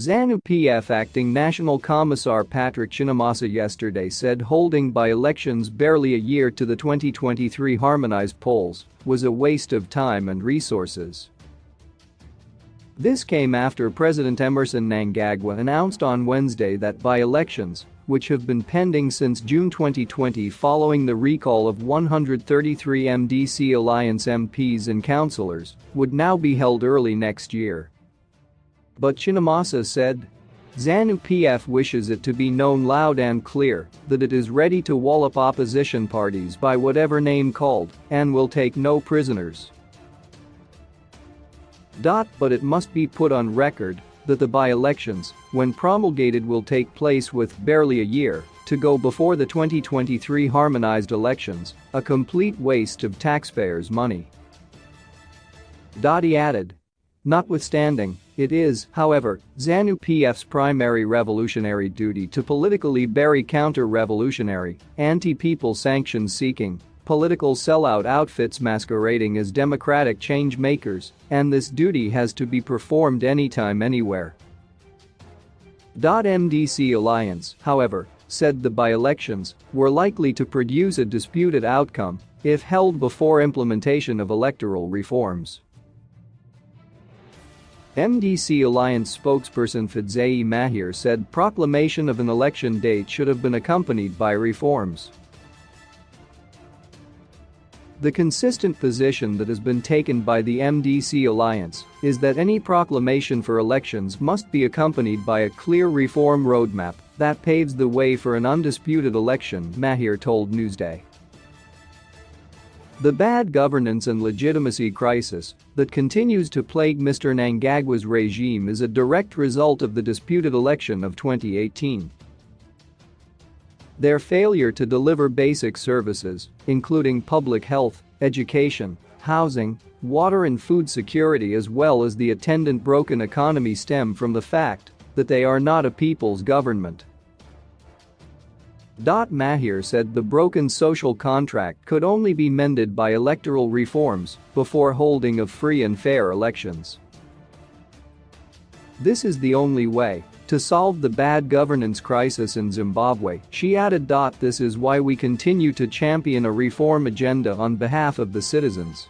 Zanu PF Acting National Commissar Patrick Chinamasa yesterday said holding by-elections barely a year to the 2023 harmonized polls was a waste of time and resources. This came after President Emmerson Mnangagwa announced on Wednesday that by-elections, which have been pending since June 2020 following the recall of 133 MDC Alliance MPs and councillors, would now be held early next year. But Chinamasa said, Zanu PF wishes it to be known loud and clear that it is ready to wallop opposition parties by whatever name called and will take no prisoners. But it must be put on record that the by-elections, when promulgated, will take place with barely a year to go before the 2023 harmonized elections, a complete waste of taxpayers' money. He added, notwithstanding, it is, however, Zanu PF's primary revolutionary duty to politically bury counter-revolutionary, anti-people sanctions-seeking, political sellout outfits masquerading as democratic change makers, and this duty has to be performed anytime, anywhere. MDC Alliance, however, said the by-elections were likely to produce a disputed outcome if held before implementation of electoral reforms. MDC Alliance spokesperson Fadzai Mahir said proclamation of an election date should have been accompanied by reforms. The consistent position that has been taken by the MDC Alliance is that any proclamation for elections must be accompanied by a clear reform roadmap that paves the way for an undisputed election, Mahir told Newsday. The bad governance and legitimacy crisis that continues to plague Mr. Mnangagwa's regime is a direct result of the disputed election of 2018. Their failure to deliver basic services, including public health, education, housing, water and food security, as well as the attendant broken economy, stem from the fact that they are not a people's government. Mahir said the broken social contract could only be mended by electoral reforms before holding of free and fair elections. This is the only way to solve the bad governance crisis in Zimbabwe, she added. This is why we continue to champion a reform agenda on behalf of the citizens.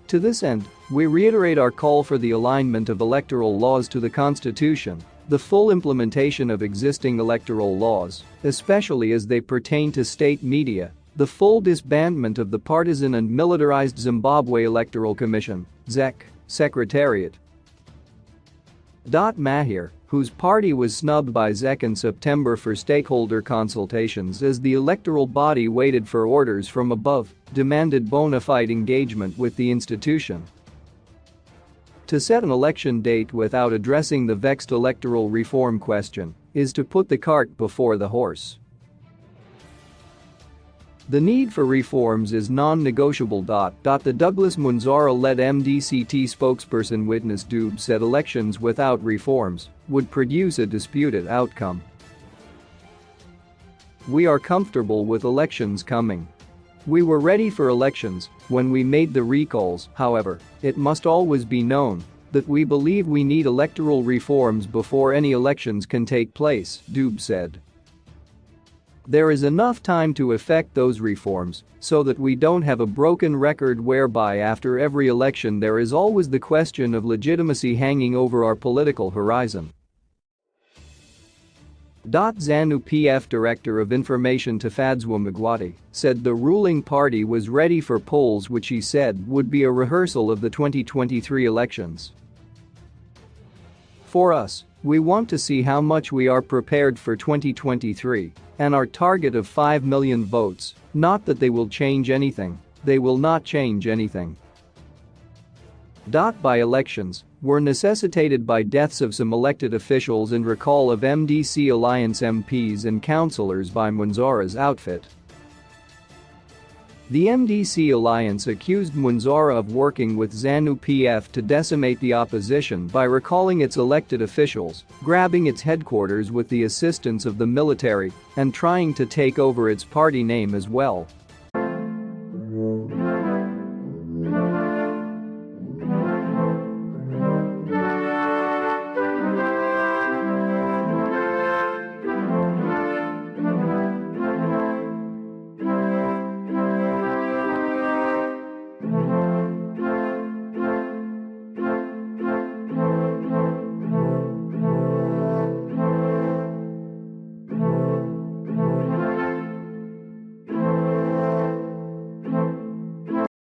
To this end, we reiterate our call for the alignment of electoral laws to the Constitution, the full implementation of existing electoral laws, especially as they pertain to state media, the full disbandment of the partisan and militarized Zimbabwe Electoral Commission (ZEC) Secretariat. Mahir, whose party was snubbed by ZEC in September for stakeholder consultations as the electoral body waited for orders from above, demanded bona fide engagement with the institution. To set an election date without addressing the vexed electoral reform question is to put the cart before the horse. The need for reforms is non-negotiable. The Douglas Munzara-led MDCT spokesperson Witness Dube said elections without reforms would produce a disputed outcome. We are comfortable with elections coming. We were ready for elections when we made the recalls, however, it must always be known that we believe we need electoral reforms before any elections can take place, Dube said. There is enough time to effect those reforms so that we don't have a broken record whereby after every election there is always the question of legitimacy hanging over our political horizon. Zanu PF Director of Information Tafadzwa Magwati said the ruling party was ready for polls which he said would be a rehearsal of the 2023 elections. For us, we want to see how much we are prepared for 2023 and our target of 5 million votes, not that they will change anything, they will not change anything. By-elections were necessitated by deaths of some elected officials and recall of MDC Alliance MPs and councillors by Munzara's outfit. The MDC Alliance accused Munzara of working with Zanu PF to decimate the opposition by recalling its elected officials, grabbing its headquarters with the assistance of the military, and trying to take over its party name as well.